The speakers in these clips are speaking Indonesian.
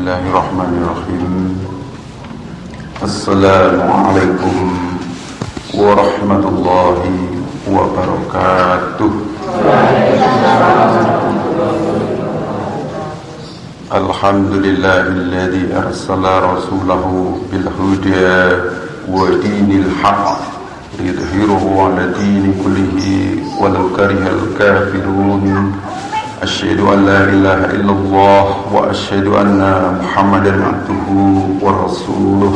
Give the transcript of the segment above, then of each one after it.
Bismillahirrahmanirrahim. Assalamualaikum warahmatullahi wabarakatuh. Alhamdulillahilladzi arsala rasulahu bil huda wa dinil haqq liyudhhirahu 'ala dini kullihi walau karihal kafirun. Asyhadu an la ilaha illallah wa asyhadu anna Muhammadan abduhu wa rasuluh.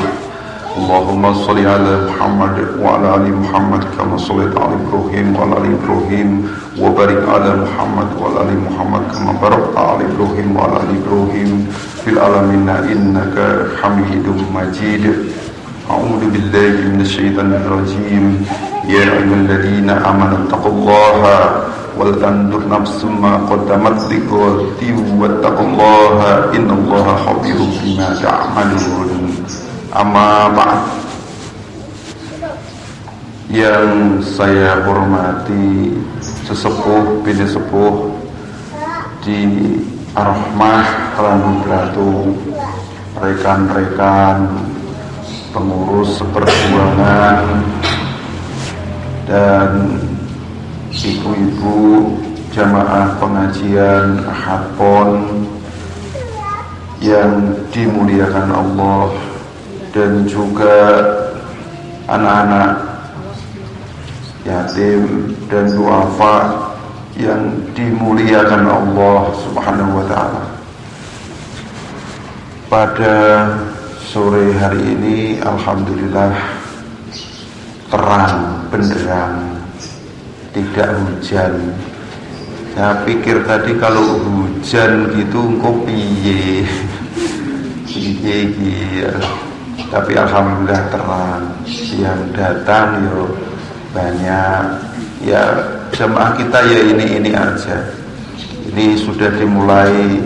Allahumma shalli ala Muhammad wa ala ali Muhammad kama shallaita ala Ibrahim wa ala ali Ibrahim wa barik ala Muhammad wa ala ali Muhammad kama barakta ala Ibrahim wa ala ali Ibrahim fil alamin innaka Hamidum Majid. A'udzu billahi minasyaitonir rajim. Ya ayyuhalladzina amanu taqullaha wal tanzur nafsum ma qaddamat lighadin wattaqullaha innallaha khabirum bima ta'malun. Amma ba'd. Yang saya hormati sesepuh bini sepuh di Ar-Rahmah Randubratu, rekan-rekan pengurus seperjuangan dan ibu-ibu jamaah pengajian Ahad Pon yang dimuliakan Allah, dan juga anak-anak yatim dan duafa yang dimuliakan Allah Subhanahu wa ta'ala. Pada sore hari ini alhamdulillah terang benderang, tidak hujan. Saya pikir tadi kalau hujan gitu engkau piye ya. Tapi alhamdulillah terang. Yang datang yo banyak. Ya jemaah kita ya ini aja. Ini sudah dimulai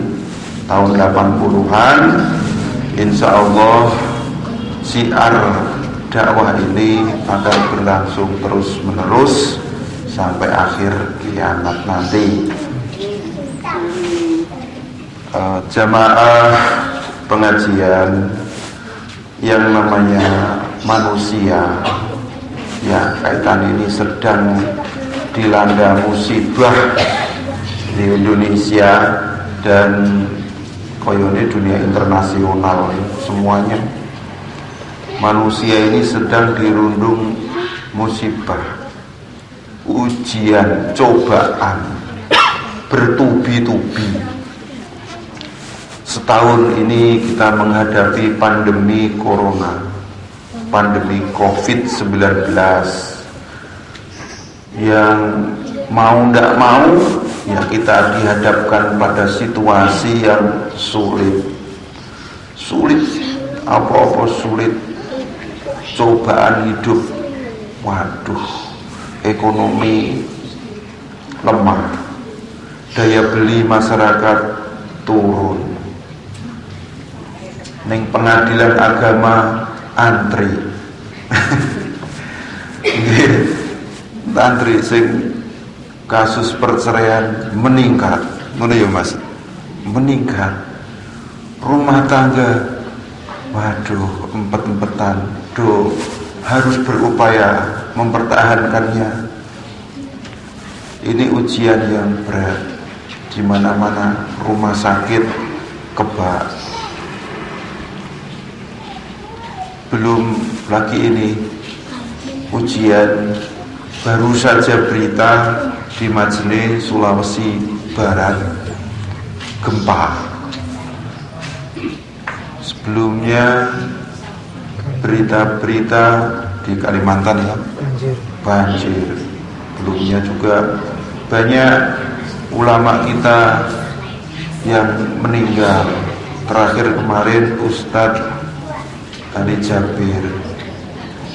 tahun 80-an. Insya Allah syiar dakwah ini akan berlangsung terus menerus sampai akhir kiamat nanti. Jamaah pengajian yang namanya manusia ya kaitan ini sedang dilanda musibah di Indonesia dan koyone dunia internasional, semuanya manusia ini sedang dirundung musibah, ujian, cobaan bertubi-tubi. Setahun ini kita menghadapi pandemi corona, pandemi COVID-19 yang mau tidak mau ya kita dihadapkan pada situasi yang sulit, apa-apa sulit, cobaan hidup, waduh, ekonomi lemah, daya beli masyarakat turun. Neng pengadilan agama antri antri sing kasus perceraian meningkat, ngono ya Mas, meningkat. Rumah tangga waduh empet-empetan, harus berupaya mempertahankannya. Ini ujian yang berat, di mana-mana rumah sakit kebak. Belum lagi ini ujian, baru saja berita di Majene Sulawesi Barat gempa. Sebelumnya berita-berita di Kalimantan ya banjir. Sebelumnya juga banyak ulama kita yang meninggal. Terakhir kemarin Ustadz Ali Jabir,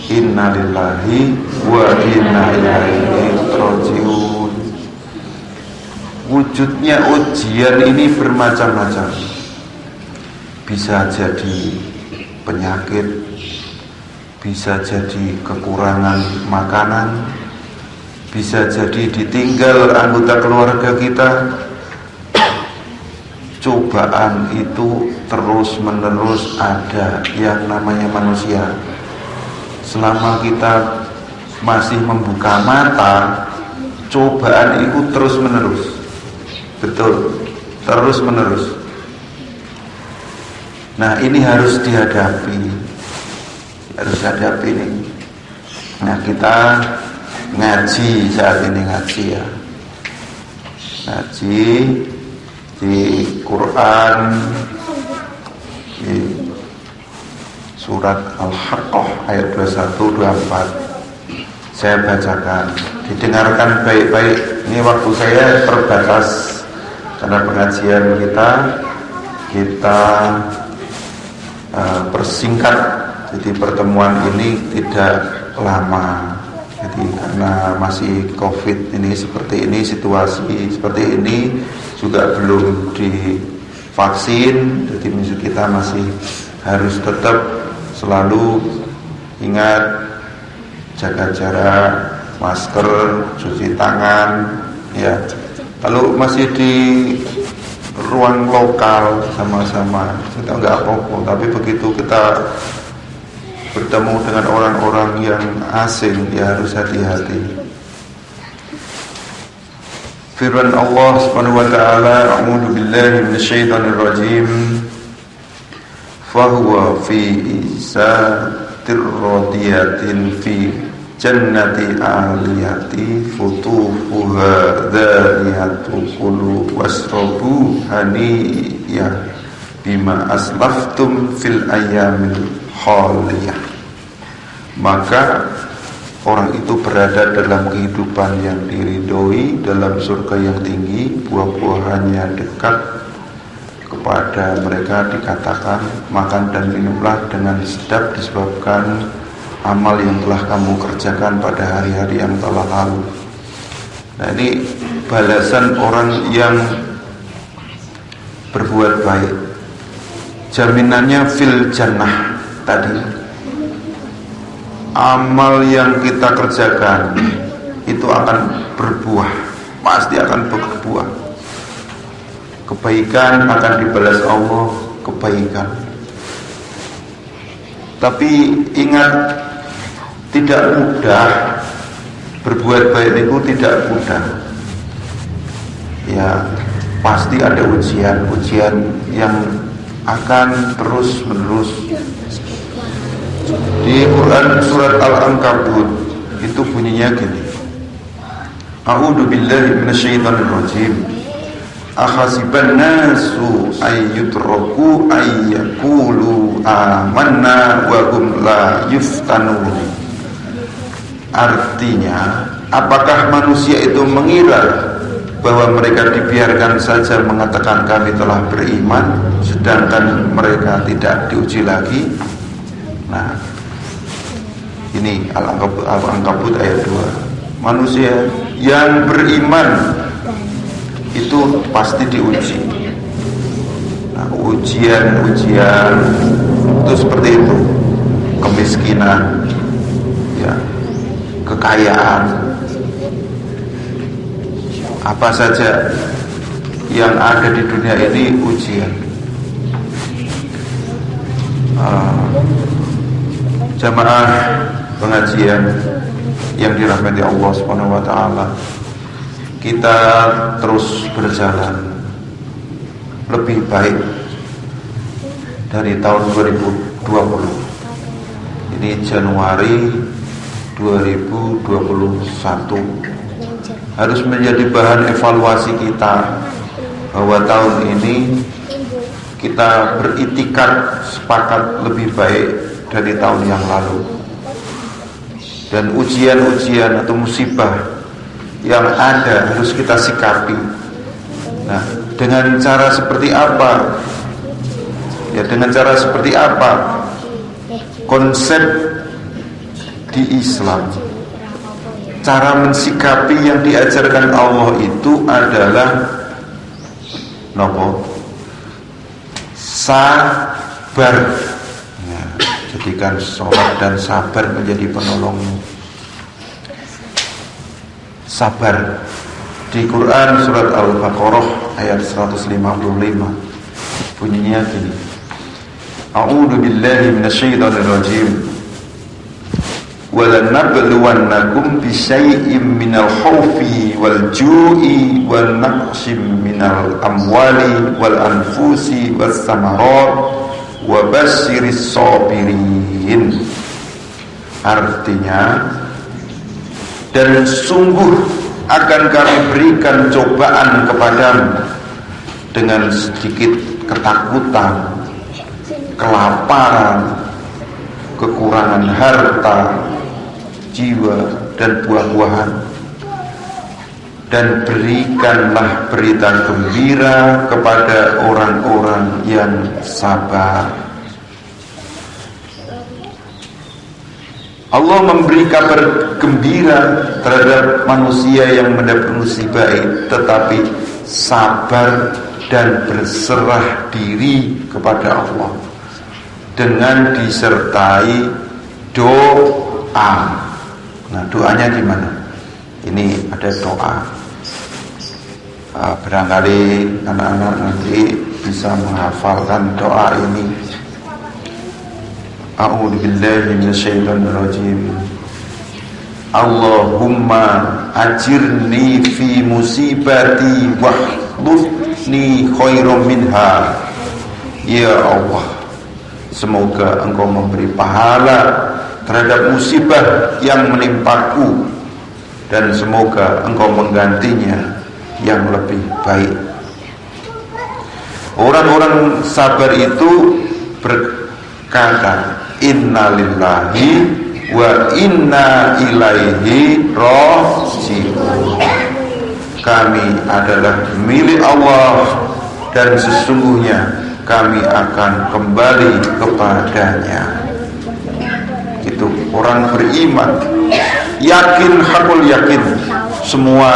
innalillahi wa inna ilaihi rajiun. Wujudnya ujian ini bermacam-macam. Bisa jadi penyakit, bisa jadi kekurangan makanan, bisa jadi ditinggal anggota keluarga kita, cobaan itu terus menerus ada. Yang namanya manusia, selama kita masih membuka mata, cobaan itu terus menerus. Betul, terus menerus. Nah, ini harus dihadapi, nih. Nah, kita ngaji saat ini, ya, ngaji di Quran, di surat Al-Haqqah ayat 21-24. Saya bacakan, didengarkan baik-baik. Ini waktu saya terbatas karena pengajian kita persingkat, jadi pertemuan ini tidak lama. Jadi karena masih COVID ini seperti ini, situasi seperti ini, juga belum divaksin, jadi kita masih harus tetap selalu ingat jaga jarak, masker, cuci tangan, ya. Kalau masih di ruang lokal sama-sama, kita nggak apa-apa. Tapi begitu kita bertemu dengan orang-orang yang asing, ya harus hati-hati. Firman Allah Subhanahu wa taala, "A'udzu billahi minasyaitonir rajim. Fa huwa fi isatir radiyatin fi jannati aliyati futuhuha dhaniyatu kulu wasrabu haniyah bima aslaftum fil ayyamil khaliyah." Maka orang itu berada dalam kehidupan yang diridhoi, dalam surga yang tinggi, buah-buahannya dekat kepada mereka, dikatakan makan dan minumlah dengan sedap disebabkan amal yang telah kamu kerjakan pada hari-hari yang telah lalu. Nah, ini balasan orang yang berbuat baik. Jaminannya fil jannah tadi. Amal yang kita kerjakan itu akan berbuah, pasti akan berbuah. Kebaikan akan dibalas Allah, kebaikan. Tapi ingat, tidak mudah. Berbuat baik itu tidak mudah. Ya, pasti ada ujian yang akan terus menerus. Di Quran surat Al-Ankabut itu bunyinya gini, "A'udzu billahi minasyaitonir rajim. Akhasiban nasu ayyutraku ayyaqulu amanna wa hum la yuftanun." Artinya, apakah manusia itu mengira bahwa mereka dibiarkan saja mengatakan kami telah beriman, sedangkan mereka tidak diuji lagi? Nah, ini Al-Ankabut ayat 2. Manusia yang beriman itu pasti diuji. Nah, ujian itu seperti itu. Kemiskinan, ya, kekayaan, apa saja yang ada di dunia ini ujian. Jamaah pengajian yang dirahmati Allah Subhanahu wa taala, kita terus berjalan lebih baik dari tahun 2020. Ini Januari 2021 harus menjadi bahan evaluasi kita, bahwa tahun ini kita beriktikad sepakat lebih baik dari tahun yang lalu. Dan ujian-ujian atau musibah yang ada harus kita sikapi. Nah, dengan cara seperti apa? Ya, dengan cara seperti apa? Konsep di Islam, cara mensikapi yang diajarkan Allah itu adalah nopo? Sabar. Nah, jadikan sholat dan sabar menjadi penolongmu. Sabar. Di Quran surat Al-Baqarah ayat 155, Bunyinya gini. A'udzu billahi minasyaitonir rajim. وَلَنَبْلُوَنَّكُمْ بِشَيْءٍ مِّنَ الْخَوْفِ وَالْجُوعِ وَنَقْصٍ مِّنَ الْأَمْوَالِ وَالْأَنفُسِ وَالثَّمَرَاتِ وَبَشِّرِ الصَّابِرِينَ. Artinya, dan sungguh akan kami berikan cobaan kepadamu dengan sedikit ketakutan, kelaparan, kekurangan harta, jiwa, dan buah-buahan. Dan berikanlah berita gembira kepada orang-orang yang sabar. Allah memberi kabar gembira terhadap manusia yang mendapat musibah, tetapi sabar dan berserah diri kepada Allah dengan disertai doa. Nah, doanya gimana? Ini ada doa. Barangkali anak-anak nanti bisa menghafalkan doa ini. A'udzu billahi minasyaitonir rajim. Allahumma ajirni fi musibati wahdufni khairum minha. Ya Allah, semoga Engkau memberi pahala terhadap musibah yang menimpaku, dan semoga Engkau menggantinya yang lebih baik. Orang-orang sabar itu berkata, inna lillahi wa inna ilaihi raji'un. Kami adalah milik Allah dan sesungguhnya kami akan kembali kepadanya. Itu orang beriman, yakin, hakul yakin, semua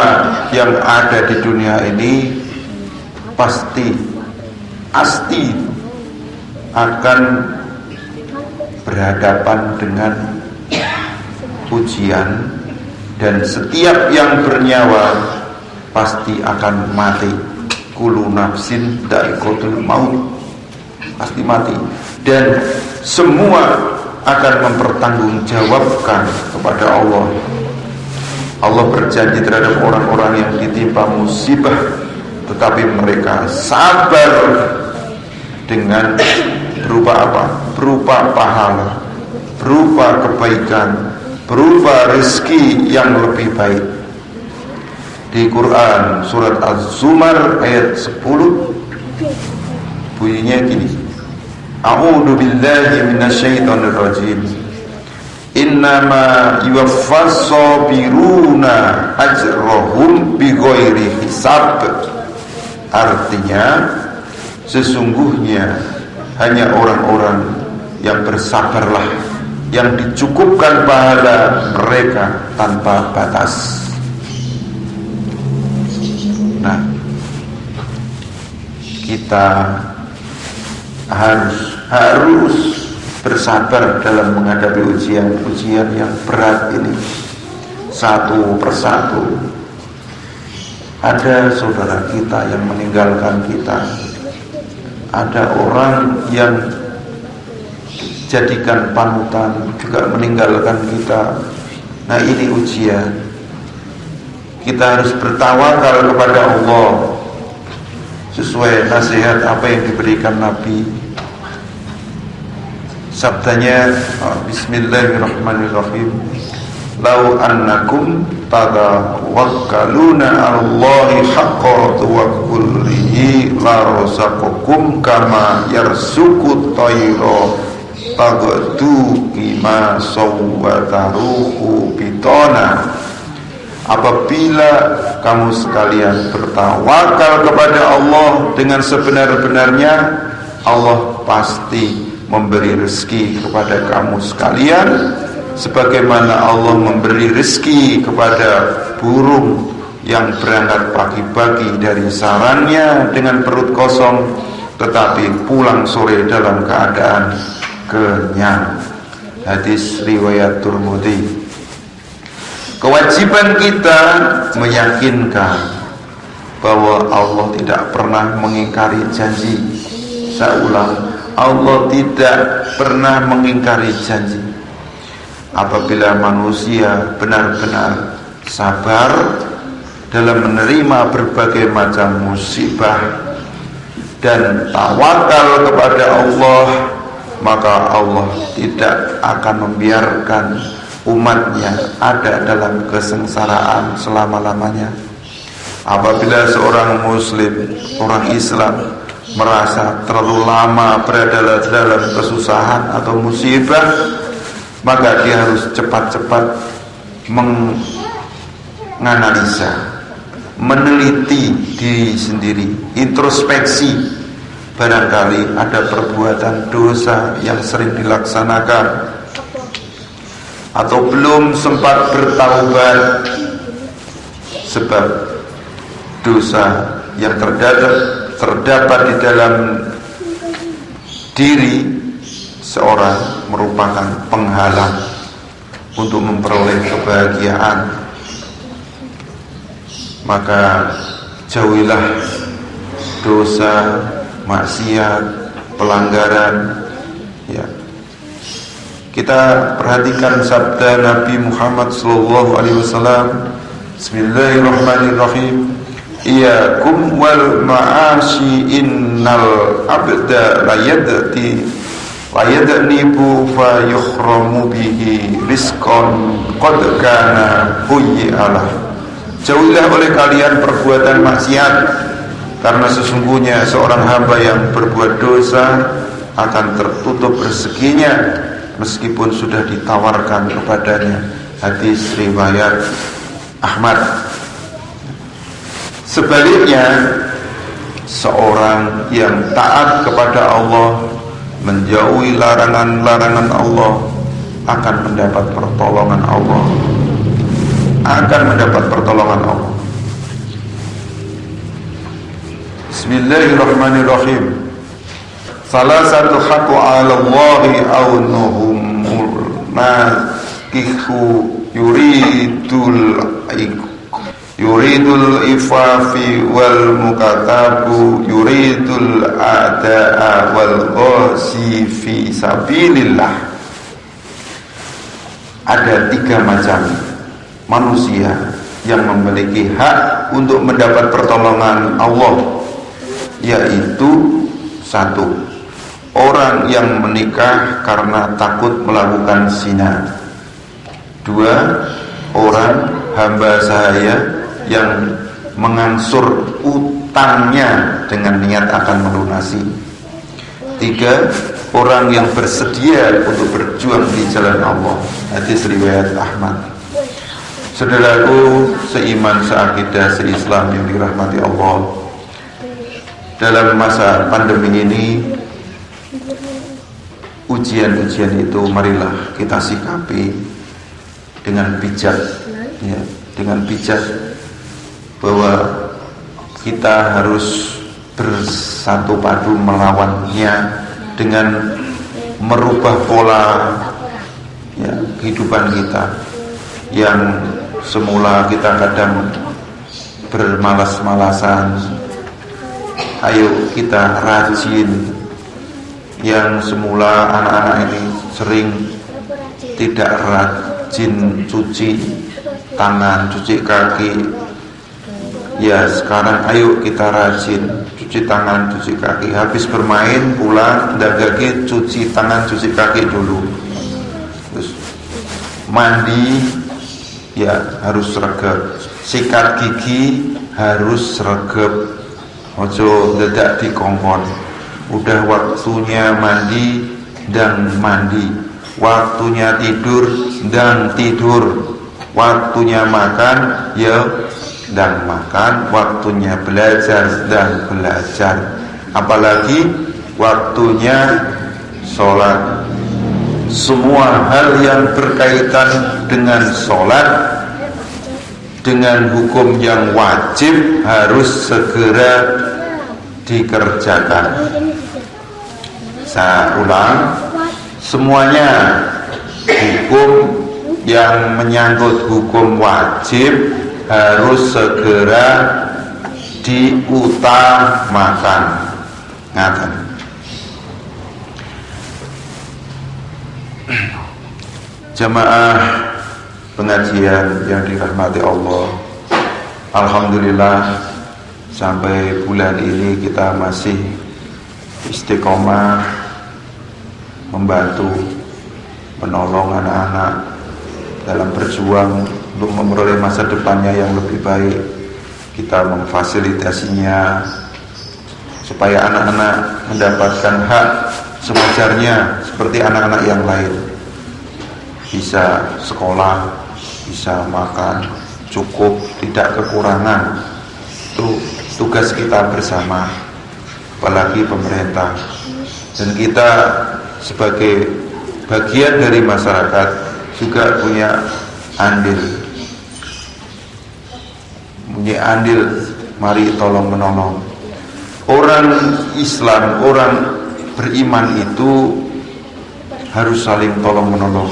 yang ada di dunia ini pasti akan berhadapan dengan ujian, dan setiap yang bernyawa pasti akan mati. Kullu nafsin dha'iqatul maut, pasti mati, dan semua akan mempertanggungjawabkan kepada Allah. Allah berjanji terhadap orang-orang yang ditimpa musibah tetapi mereka sabar, dengan berupa apa? Berupa pahala, berupa kebaikan, berupa rezeki yang lebih baik. Di Quran surat Az-Zumar ayat 10 bunyinya gini. A'udzu billahi minasyaitonir rajim. Innama yuwaffas sabiruna ajrahum bighairi hisab. Artinya, sesungguhnya hanya orang-orang yang bersabarlah yang dicukupkan pahala mereka tanpa batas. Nah, kita harus bersabar dalam menghadapi ujian yang berat ini, satu persatu. Ada saudara kita yang meninggalkan kita, ada orang yang jadikan panutan juga meninggalkan kita. Nah, ini ujian. Kita harus bertawakal kepada Allah sesuai nasihat apa yang diberikan Nabi. Sabdanya, Bismillahirrahmanirrahim. Lau annakum tadawakkaluna Allahi haqqa tawakkulihi la razaqakum kama yarzuqut tayra taghdu kima sawwataruhu bitona. Apabila kamu sekalian bertawakal kepada Allah dengan sebenar-benarnya, Allah pasti memberi rezeki kepada kamu sekalian, sebagaimana Allah memberi rezeki kepada burung yang berangkat pagi-pagi dari sarangnya dengan perut kosong, tetapi pulang sore dalam keadaan kenyang. Hadis riwayat Tirmidzi. Kewajiban kita meyakinkan bahwa Allah tidak pernah mengingkari janji. Saya ulang, Allah tidak pernah mengingkari janji. Apabila manusia benar-benar sabar dalam menerima berbagai macam musibah dan tawakal kepada Allah, maka Allah tidak akan membiarkan umatnya ada dalam kesengsaraan selama-lamanya. Apabila seorang muslim, orang Islam merasa terlalu lama berada dalam kesusahan atau musibah, maka dia harus cepat-cepat menganalisa, meneliti diri sendiri, introspeksi. Barangkali ada perbuatan dosa yang sering dilaksanakan atau belum sempat bertaubat, sebab dosa yang terdapat di dalam diri seorang merupakan penghalang untuk memperoleh kebahagiaan. Maka jauhilah dosa, maksiat, pelanggaran. Ya, kita perhatikan sabda Nabi Muhammad SAW. Bismillahirrahmanirrahim. Iyakum wal ma'ashi innal abda layadnibu fa yukhramu bihi rizqan qad kana huyyi'alah. Jauhilah oleh kalian perbuatan maksiat, karena sesungguhnya seorang hamba yang berbuat dosa akan tertutup rezekinya meskipun sudah ditawarkan kepadanya. Hadis riwayat Ahmad. Sebaliknya, seorang yang taat kepada Allah, menjauhi larangan-larangan Allah, akan mendapat pertolongan Allah. Bismillahirrahmanirrahim. Salah satu haqqu 'ala Allahi aunuhumul nakihu yuridul ifafi wal mukatabu yuridul ada'a wal ghazi fi sabilillah. Ada 3 macam manusia yang memiliki hak untuk mendapat pertolongan Allah, yaitu 1. Orang yang menikah karena takut melakukan zina. 2. Orang hamba sahaya yang mengangsur utangnya dengan niat akan melunasi. 3. Orang yang bersedia untuk berjuang di jalan Allah. Hadis riwayat Ahmad. Saudaraku seiman, seakidah, seislam yang dirahmati Allah, dalam masa pandemi ini, ujian-ujian itu marilah kita sikapi dengan bijak, ya, dengan bijak, bahwa kita harus bersatu padu melawannya dengan merubah pola, ya, kehidupan kita yang semula kita kadang bermalas-malasan. Ayo kita rajin. Yang semula anak-anak ini sering tidak rajin cuci tangan, cuci kaki, ya sekarang ayo kita rajin cuci tangan, cuci kaki. Habis bermain pulang, kaki, cuci tangan, cuci kaki dulu. Terus mandi, ya harus regep. Sikat gigi harus regep. Ojo dadak dikongkon. Udah waktunya mandi dan mandi, waktunya tidur dan tidur, waktunya makan ya dan makan, waktunya belajar dan belajar, apalagi waktunya sholat. Semua hal yang berkaitan dengan sholat, dengan hukum yang wajib, harus segera dikerjakan. Saya ulang, semuanya hukum yang menyangkut hukum wajib harus segera diutamakan. Ngaten. Jamaah pengajian yang dirahmati Allah, alhamdulillah sampai bulan ini kita masih istiqomah membantu menolong anak-anak dalam berjuang untuk memperoleh masa depannya yang lebih baik. Kita memfasilitasinya supaya anak-anak mendapatkan hak sewajarnya seperti anak-anak yang lain, bisa sekolah, bisa makan cukup, tidak kekurangan. Itu tugas kita bersama, apalagi pemerintah. Dan kita sebagai bagian dari masyarakat juga punya andil. Mari tolong menolong. Orang Islam, orang beriman itu harus saling tolong menolong,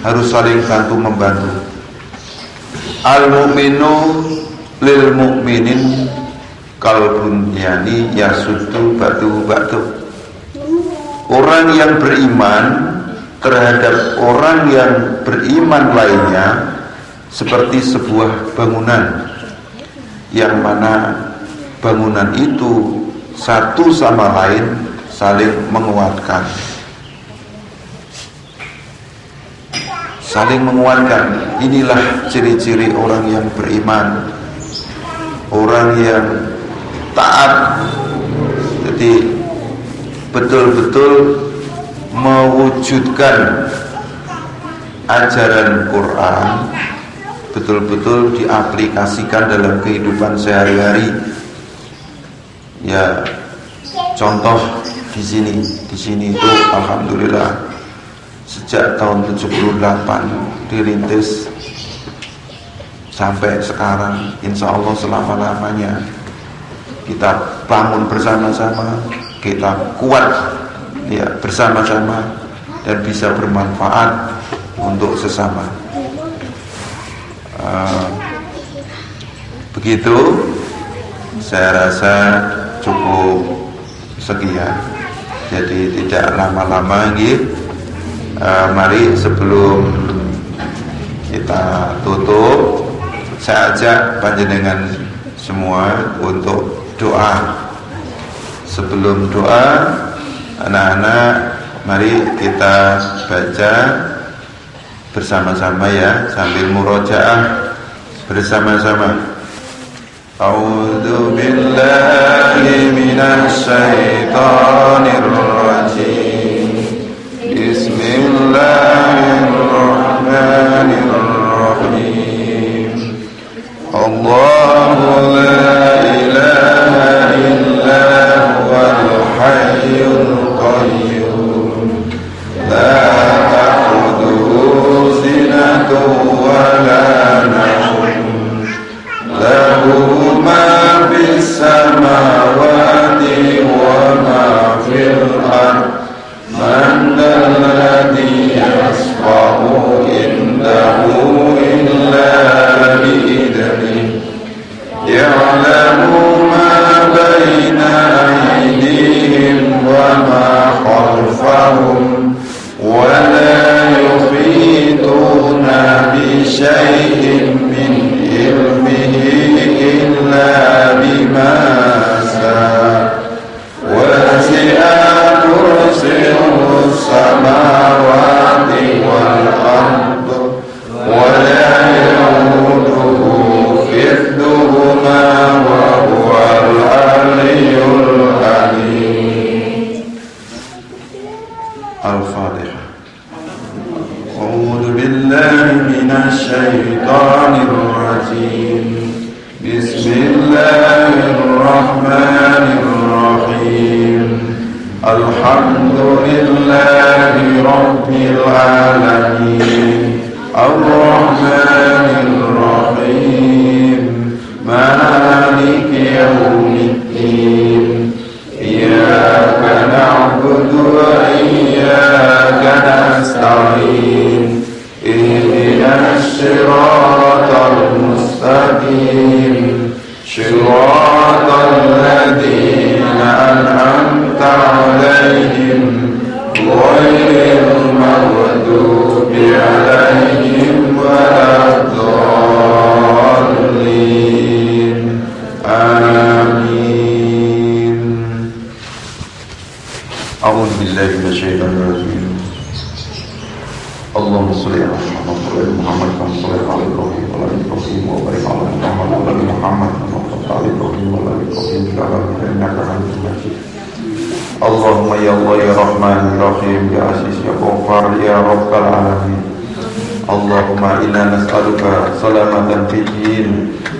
harus saling bantu membantu. Al-mu'minu lil mu'minin kal bunyani yasuddu ba'du. Orang yang beriman terhadap orang yang beriman lainnya seperti sebuah bangunan, yang mana bangunan itu satu sama lain saling menguatkan. Saling menguatkan. Inilah ciri-ciri orang yang beriman, orang yang taat. Jadi betul-betul mewujudkan ajaran Quran, betul-betul diaplikasikan dalam kehidupan sehari-hari. Ya, contoh di sini itu alhamdulillah sejak tahun 78 dirintis sampai sekarang, insya Allah selama-lamanya kita bangun bersama-sama, kita kuat ya bersama-sama dan bisa bermanfaat untuk sesama. Begitu, saya rasa cukup sekian, jadi tidak lama-lama gitu. Mari sebelum kita tutup, saya ajak panjenengan semua untuk doa. Sebelum doa, anak-anak, mari kita baca bersama-sama ya, sambil murojaah bersama-sama. A'udzu billahi minasy syaithanir rajim. Bismillahirrahmanirrahim. Allahu la ilaha illa huwal hayyul qayyum, la ta'khudhuhu sinatun wa la nawm, lahu ma fis samawati wa ma fil ardh. Man alladhi yashfa'u indahu illa bi'idhnihi, ya'lamu ma baina aydihim wa ma khalfahum, wa la yuhituna bi syai'in min ilmihi illa bima sha'a. Wasi'a kursiyuhu samawati wal ardh wa la ya'uduhu hifdhuhuma wa huwal aliyyul azim. Al-Fatihah. A'udzu billahi minasy syaithanir rajim. Bismillahirrahmanirrahim. Alhamdulillahi rabbil alamin. Ar-Rahmanir Rahim. Maliki yaumiddin. Iyyaka na'budu wa iyyaka nasta'in. Ihdinas siratal mustaqim. Shiratal ladzina an'amta 'alaihim ghairil maghdubi 'alaihim بالله من الشيطان الرجيم اللهم صل على محمد كما صليت على إبراهيم وعلى آل إبراهيم وبارك على محمد وعلى آل محمد كما باركت على إبراهيم وعلى آل إبراهيم في العالمين إنك حميد مجيد اللهم يا الله يا رحمن يا رحيم يا عزيز يا غفار يا رب العالمين اللهم إنا نسألك سلامة في الدين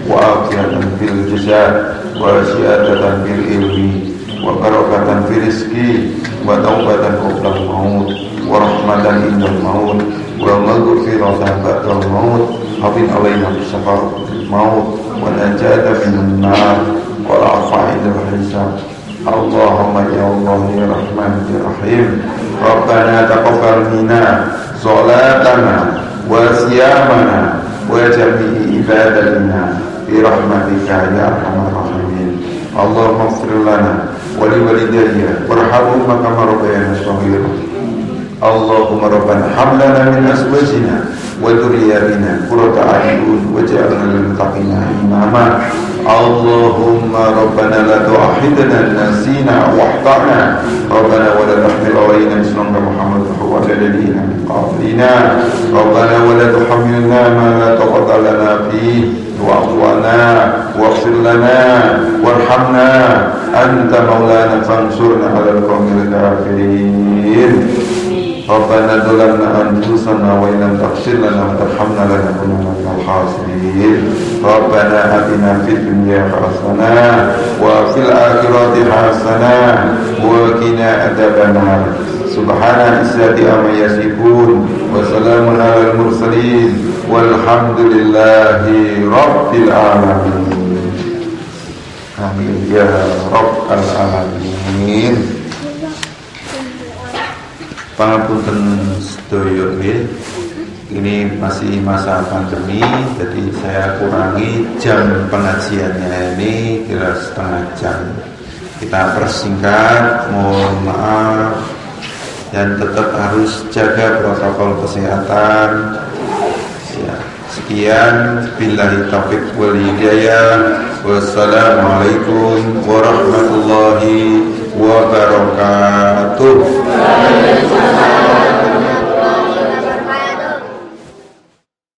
وعافية في الجسد وزيادة في العلم وبركة في الرزق وتوبة قبل الموت ورحمة عند الموت ومغفرة بعد الموت حفظ علينا بالشفاعة في الموت ونجاة من النار والعفو عند الحساب اللهم يا الله يا رحمن يا رحيم ربنا تقبل منا صلاتنا وصيامنا وجميع عبادتنا برحمتك يا ارحم الراحمين اللهم اغفر لنا ولوالدي وارحمهما كما ربيانا صغيرا اللهم ربنا هب لنا من ازواجنا وذرياتنا قرة اعين واجعلنا للمتقين اماما اللهم ربنا لا تؤاخذنا إن نسينا أو أخطأنا ربنا ولا تحمل علينا إصرا كما حملته على الذين من قبلنا ربنا ولا تحملنا ما لا طاقة لنا فيه واعف عنا واغفر لنا وارحمنا أنت مولانا فانصرنا على القوم الكافرين ربنا ظلمنا أنفسنا وإن لم تغفر لنا وترحمنا لنكونن من الخاسرين ربنا آتنا في الدنيا حسنة وفي الآخرة حسنة وقنا عذاب النار سبحان عزة عما يصفون وسلام على المرسلين والحمد لله رب العالمين آمين يا رب العالمين. Pangapunten sedaya nggih. Ini masih masa pandemi, jadi saya kurangi jam pengajiannya ini kira setengah jam. Kita persingkat, mohon maaf, dan tetap harus jaga protokol kesehatan. Ya, sekian, billahi taufiq wal hidayah. Wassalamualaikum warahmatullahi wabarakatuh.